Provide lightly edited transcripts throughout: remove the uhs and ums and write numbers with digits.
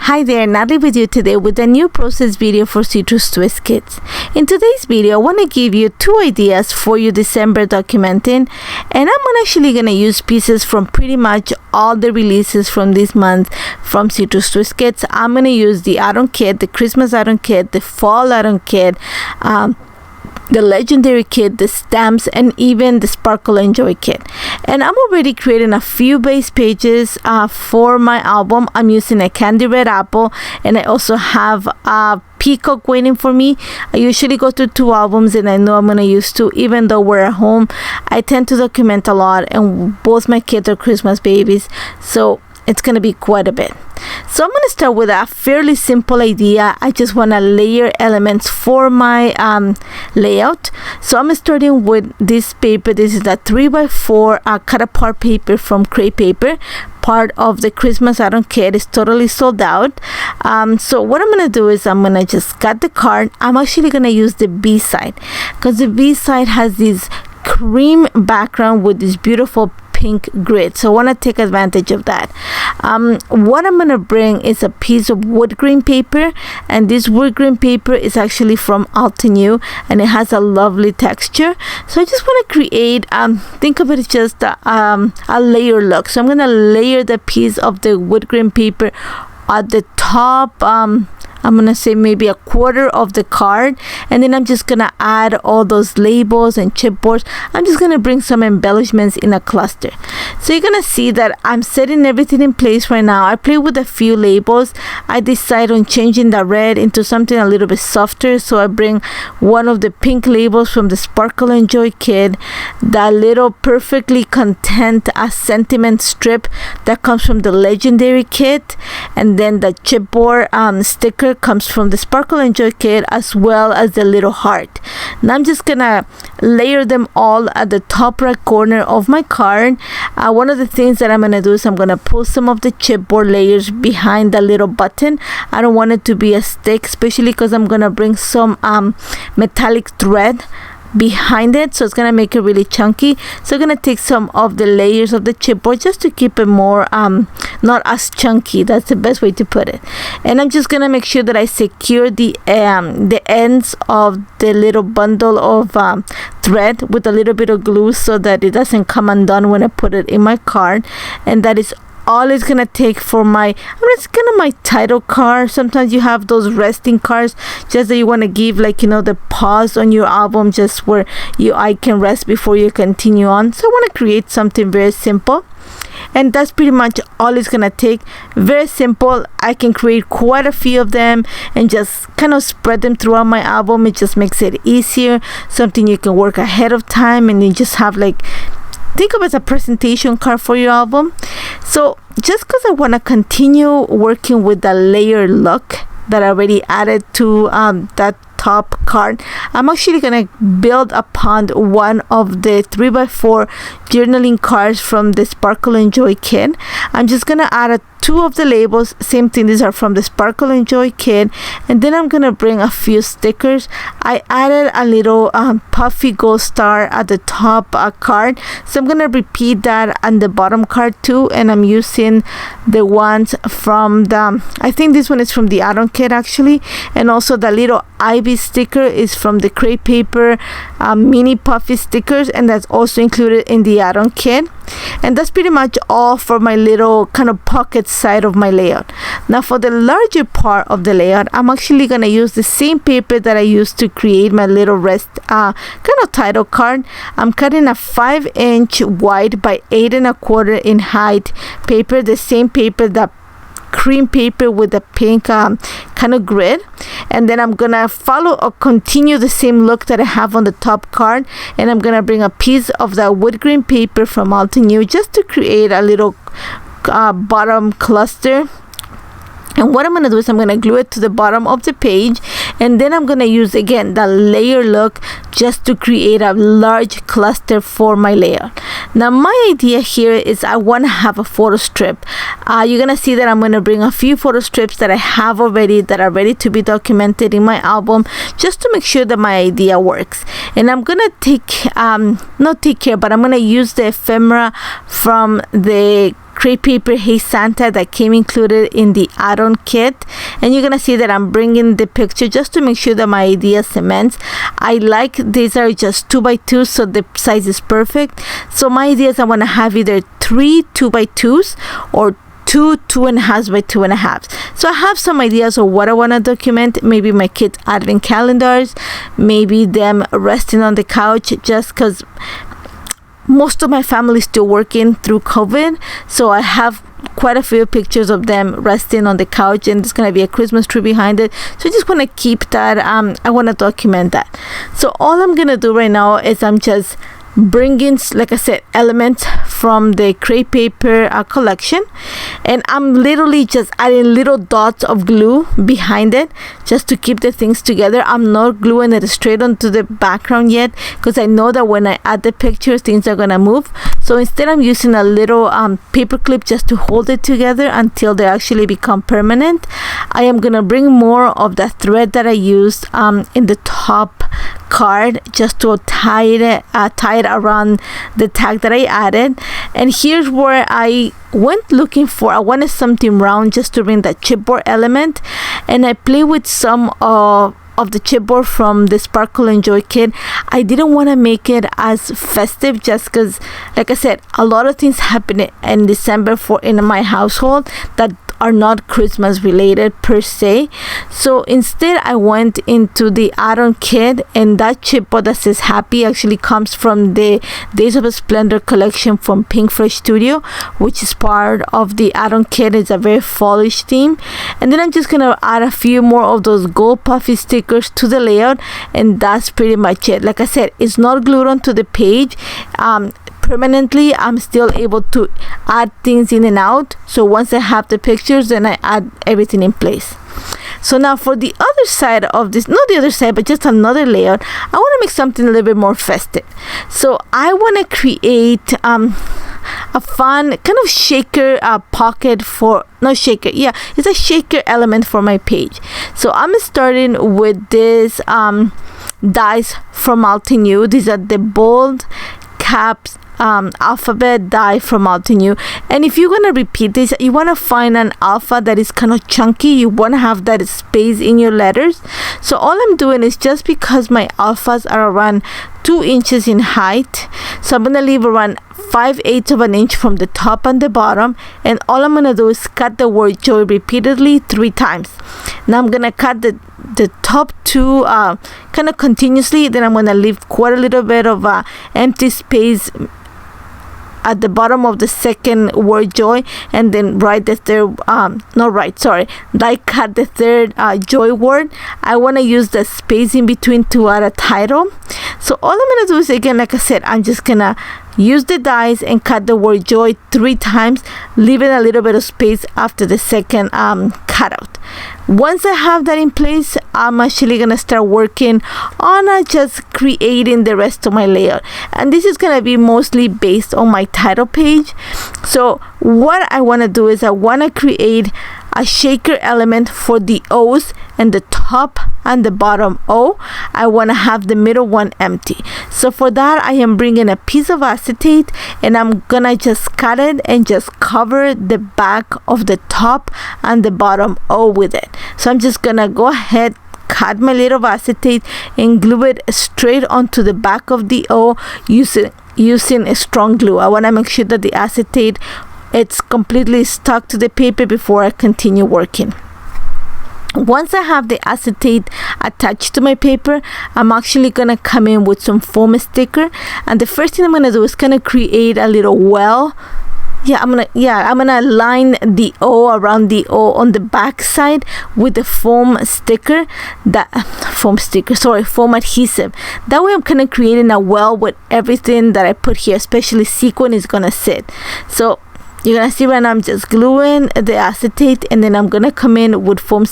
Hi there, Natalie with you today with a new process video for Citrus Twist Kits. In today's video, I want to give you two ideas for your December documenting, and I'm actually going to use pieces from pretty much all the releases from this month from Citrus Twist Kits. I'm going to use the add-on kit, the Christmas add-on kit, the fall add-on kit, the legendary kit, the stamps, and even the Sparkle and Joy kit. And I'm already creating a few base pages for my album. I'm using a candy red apple, and I also have a peacock waiting for me. I usually go through two albums, and I know I'm going to use two. Even though we're at home, I tend to document a lot, and both my kids are Christmas babies, so it's going to be quite a bit. So I'm going to start with a fairly simple idea. I just want to layer elements for my layout. So I'm starting with this paper. This is a 3x4 cut apart paper from Crate Paper. Part of the Christmas add-on kit is totally sold out. So what I'm going to do is I'm going to just cut the card. I'm actually going to use the B side because the B side has this cream background with this beautiful pink grid, so I want to take advantage of that. What I'm going to bring is a piece of wood grain paper, and this wood grain paper is actually from Altenew, and it has a lovely texture. So I just want to create think of it as just a layer look. So I'm going to layer the piece of the wood grain paper at the top. I'm going to say maybe a quarter of the card, and then I'm just going to add all those labels and chipboards. I'm just going to bring some embellishments in a cluster. So you're going to see that I'm setting everything in place right now. I play with a few labels. I decide on changing the red into something a little bit softer, so I bring one of the pink labels from the Sparkle and Joy kit, that little perfectly content sentiment strip that comes from the legendary kit, and then the chipboard sticker comes from the Sparkle and Joy kit, as well as the little heart. Now I'm just gonna layer them all at the top right corner of my card. One of the things that I'm gonna do is I'm gonna pull some of the chipboard layers behind the little button. I don't want it to be a stick, especially because I'm gonna bring some metallic thread behind it, so it's gonna make it really chunky. So I'm gonna take some of the layers of the chipboard just to keep it more not as chunky. That's the best way to put it. And I'm just gonna make sure that I secure the ends of the little bundle of thread with a little bit of glue, so that it doesn't come undone when I put it in my card. And that is all it's gonna take for my my title card. Sometimes you have those resting cards just that you want to give, like, you know, the pause on your album, just where I can rest before you continue on. So I want to create something very simple, and that's pretty much all it's gonna take. Very simple. I can create quite a few of them and just kind of spread them throughout my album. It just makes it easier, something you can work ahead of time, and you just have, like, think of it as a presentation card for your album. So just because I want to continue working with the layer look that I already added to that top card, I'm actually gonna build upon one of the 3x4 journaling cards from the Sparkle and Joy kit. I'm just gonna add two of the labels. Same thing, these are from the Sparkle and Joy kit. And then I'm gonna bring a few stickers. I added a little puffy gold star at the top card, so I'm gonna repeat that on the bottom card too. And I'm using the ones from the, I think this one is from the add-on kit actually, and also the little ivy sticker is from the Crate Paper mini puffy stickers, and that's also included in the add-on kit. And that's pretty much all for my little kind of pocket side of my layout. Now for the larger part of the layout, I'm actually going to use the same paper that I used to create my little rest kind of title card. I'm cutting a 5-inch wide by 8 1/4 in height paper, the same paper that cream paper with the pink kind of grid. And then I'm gonna follow or continue the same look that I have on the top card, and I'm gonna bring a piece of that wood grain paper from Altenew just to create a little bottom cluster. And what I'm going to do is I'm going to glue it to the bottom of the page, and then I'm going to use again the layer look just to create a large cluster for my layout. Now my idea here is I want to have a photo strip. You're going to see that I'm going to bring a few photo strips that I have already that are ready to be documented in my album, just to make sure that my idea works. And I'm going to I'm going to use the ephemera from the crepe paper Hey Santa that came included in the add-on kit, and you're gonna see that I'm bringing the picture just to make sure that my idea cements. I like these are just 2x2, so the size is perfect. So my idea is I want to have either 3 2x2s or 2 2.5 by 2.5. So I have some ideas of what I want to document. Maybe my kids advent calendars, maybe them resting on the couch, just because most of my family is still working through COVID. So I have quite a few pictures of them resting on the couch, and there's gonna be a Christmas tree behind it. So I just want to keep that. I want to document that. So all I'm gonna do right now is I'm just bringing, like I said, elements from the crepe paper collection, and I'm literally just adding little dots of glue behind it just to keep the things together. I'm not gluing it straight onto the background yet, because I know that when I add the pictures, things are gonna move. So instead, I'm using a little paper clip just to hold it together until they actually become permanent. I am gonna bring more of the thread that I used in the top card just to tie it around the tag that I added. And here's where I went looking for. I wanted something round just to bring that chipboard element, and I play with some of the chipboard from the Sparkle and Joy kit. I didn't want to make it as festive, just because, like I said, a lot of things happen in December in my household that are not Christmas related per se. So instead, I went into the add-on kit, and that chipboard that says happy actually comes from the Days of Splendor collection from Pink Fresh Studio, which is part of the add-on kit. It's a very fallish theme. And then I'm just gonna add a few more of those gold puffy stickers to the layout, and that's pretty much it. Like I said, it's not glued onto the page permanently. I'm still able to add things in and out. So once I have the pictures, then I add everything in place. So now for the other side of this, not the other side, but just another layout, I want to make something a little bit more festive. So I want to create a fun kind of shaker pocket for, no shaker, yeah, it's a shaker element for my page. So I'm starting with this dies from Altenew. These are the bold caps alphabet die from Altenew. And if you're gonna repeat this, you want to find an alpha that is kind of chunky. You want to have that space in your letters. So all I'm doing is, just because my alphas are around 2 inches in height, so I'm gonna leave around 5/8 of an inch from the top and the bottom, and all I'm gonna do is cut the word joy repeatedly 3 times. Now I'm gonna cut the top 2 kind of continuously. Then I'm gonna leave quite a little bit of empty space at the bottom of the second word joy, and then write the third die cut the third joy word. I want to use the space in between to add a title. So all I'm gonna do is, again, like I said, I'm just gonna use the dies and cut the word joy 3 times, leaving a little bit of space after the second cutout. Once I have that in place, I'm actually gonna start working on just creating the rest of my layout, and this is gonna be mostly based on my title page. So what I want to do is, I want to create a shaker element for the O's and the top and the bottom O. I want to have the middle one empty. So for that, I am bringing a piece of acetate, and I'm gonna just cut it and just cover the back of the top and the bottom O with it. So I'm just gonna go ahead, cut my little acetate and glue it straight onto the back of the O using a strong glue. I want to make sure that the acetate, it's completely stuck to the paper before I continue working. Once I have the acetate attached to my paper, I'm actually gonna come in with some foam sticker, and the first thing I'm gonna do is gonna create a little well. I'm gonna line the O around the O on the back side with the foam adhesive. That way I'm kind of creating a well with everything that I put here, especially sequin is gonna sit. So you're gonna see right now I'm just gluing the acetate, and then I'm gonna come in with foam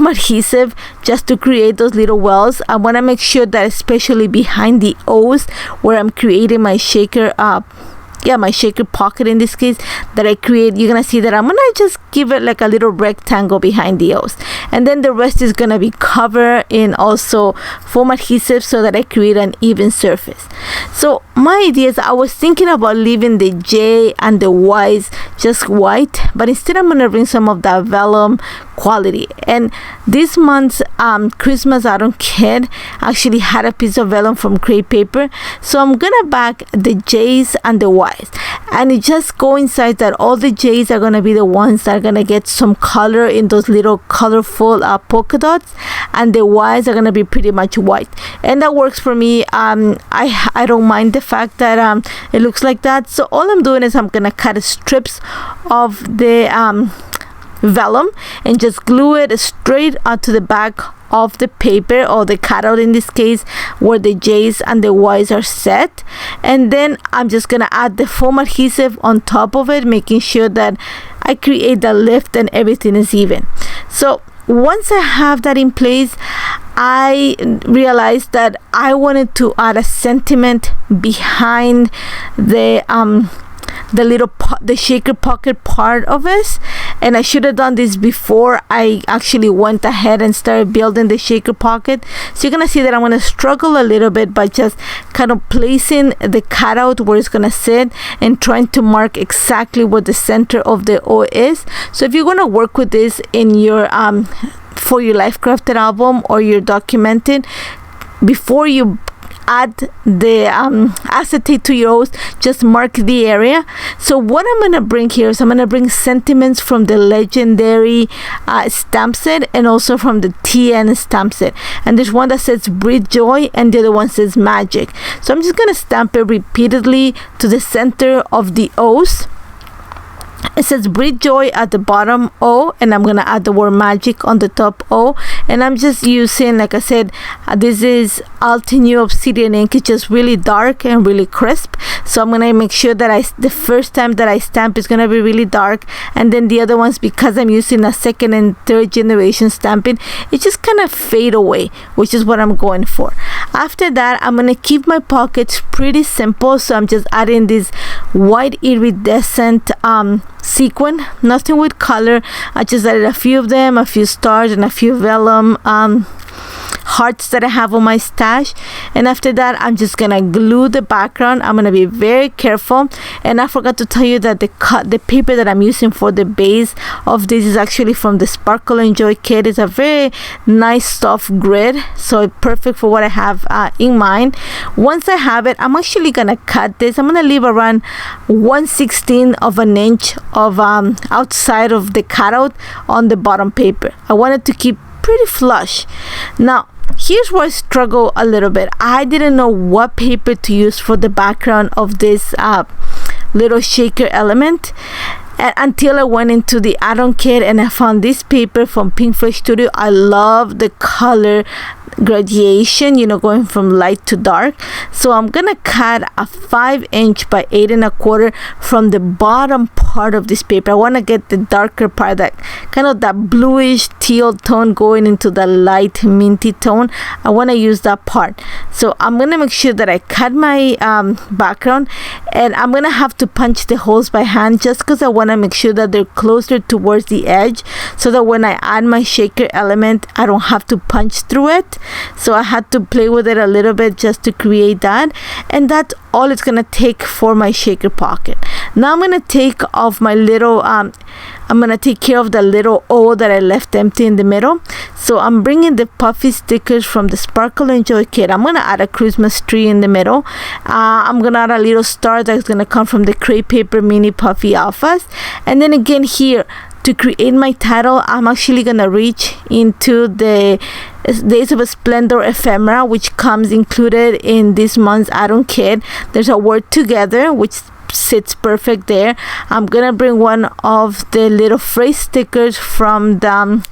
adhesive just to create those little wells. I want to make sure that, especially behind the O's where I'm creating my shaker my shaker pocket in this case that I create, you're gonna see that I'm gonna just give it like a little rectangle behind the O's, and then the rest is gonna be covered in also foam adhesive so that I create an even surface. So my idea is I was thinking about leaving the J and the Y's just white, but instead I'm gonna bring some of that vellum quality. And this month's Christmas Atom Kit actually had a piece of vellum from crepe paper, so I'm gonna back the J's and the Y's, and it just coincides that all the J's are gonna be the ones that are gonna get some color in those little colorful polka dots, and the Y's are gonna be pretty much white, and that works for me. I don't mind the fact that it looks like that. So all I'm doing is I'm gonna cut strips of the vellum and just glue it straight onto the back of the paper, or the cutout in this case, where the J's and the Y's are set. And then I'm just gonna add the foam adhesive on top of it, making sure that I create the lift and everything is even. So once I have that in place, I realized that I wanted to add a sentiment behind the shaker pocket part of this, and I should have done this before I actually went ahead and started building the shaker pocket. So you're gonna see that I'm gonna struggle a little bit by just kind of placing the cutout where it's gonna sit and trying to mark exactly where the center of the O is. So if you're gonna work with this in your for your Life Crafted album or your documenting, before you add the acetate to your O's, just mark the area. So what I'm gonna bring here is I'm gonna bring sentiments from the Legendary stamp set, and also from the TN stamp set. And there's one that says Breathe Joy, and the other one says Magic. So I'm just gonna stamp it repeatedly to the center of the O's. It says Breathe Joy at the bottom O, and I'm gonna add the word magic on the top O. And I'm just using, like I said, this is Altenew Obsidian ink. It's just really dark and really crisp, so I'm gonna make sure that the first time that I stamp is gonna be really dark, and then the other ones, because I'm using a second and third generation stamping, it just kind of fade away, which is what I'm going for. After that, I'm gonna keep my pockets pretty simple, so I'm just adding this white iridescent sequin, nothing with color. I just added a few of them, a few stars, and a few vellum hearts that I have on my stash. And after that, I'm just gonna glue the background. I'm gonna be very careful. And I forgot to tell you that the paper that I'm using for the base of this is actually from the Sparkle and Joy kit. It's a very nice soft grid, so perfect for what I have in mind. Once I have it, I'm actually gonna cut this. I'm gonna leave around 1/16 of an inch of outside of the cutout on the bottom paper. I wanted to keep pretty flush. Now here's where I struggle a little bit. I didn't know what paper to use for the background of this little shaker element, and until I went into the add-on kit and I found this paper from Pinkfresh Studio. I love the color gradation, you know, going from light to dark. So I'm gonna cut a 5" by 8 1/4 from the bottom part of this paper. I want to get the darker part, that kind of that bluish teal tone going into the light minty tone. I want to use that part, so I'm gonna make sure that I cut my background, and I'm gonna have to punch the holes by hand, just because I want to make sure that they're closer towards the edge, so that when I add my shaker element, I don't have to punch through it. So I had to play with it a little bit just to create that, and that's all it's gonna take for my shaker pocket. Now I'm gonna take off my little I'm gonna take care of the little O that I left empty in the middle. So I'm bringing the puffy stickers from the Sparkle and Joy kit. I'm gonna add a Christmas tree in the middle. I'm gonna add a little star that's gonna come from the crepe paper mini puffy alphas. And then again here, to create my title, I'm actually gonna reach into the Days of Splendor ephemera, which comes included in this month's add-on kit. There's a word together, which sits perfect there. I'm gonna bring one of the little phrase stickers from the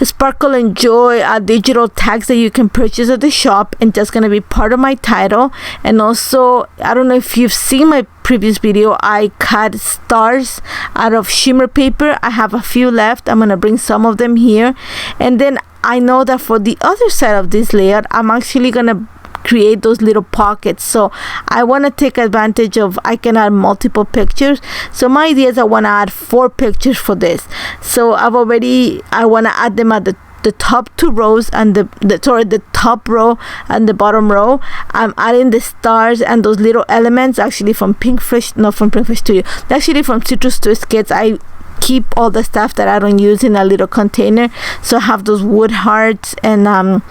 Sparkle and Joy digital tags that you can purchase at the shop, and that's gonna be part of my title. And also, I don't know if you've seen my previous video, I cut stars out of shimmer paper. I have a few left. I'm gonna bring some of them here. And then I know that for the other side of this layout, I'm actually gonna create those little pockets. So I want to take advantage of, I can add multiple pictures. So my idea is I want to add 4 pictures for this. So I want to add them at the the top two rows and the top row and the bottom row, I'm adding the stars and those little elements, actually from Pinkfish Studio, actually from Citrus Twist Kits. I keep all the stuff that I don't use in a little container, so I have those wood hearts and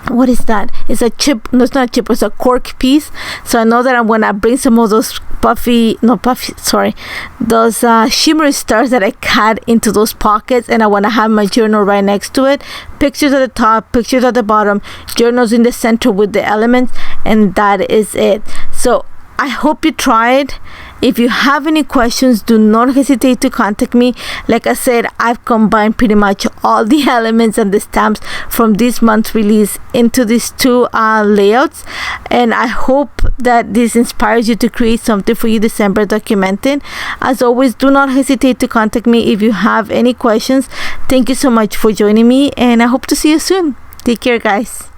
what is that? It's a chip. No, it's not a chip. It's a cork piece. So I know that I'm gonna bring some of those those shimmery stars that I cut into those pockets, and I want to have my journal right next to it. Pictures at the top, pictures at the bottom, journals in the center with the elements, and that is it. So I hope you try it. If you have any questions, do not hesitate to contact me. Like I said, I've combined pretty much all the elements and the stamps from this month's release into these two layouts, and I hope that this inspires you to create something for you December documenting. As always, do not hesitate to contact me if you have any questions. Thank you so much for joining me, and I hope to see you soon. Take care, guys.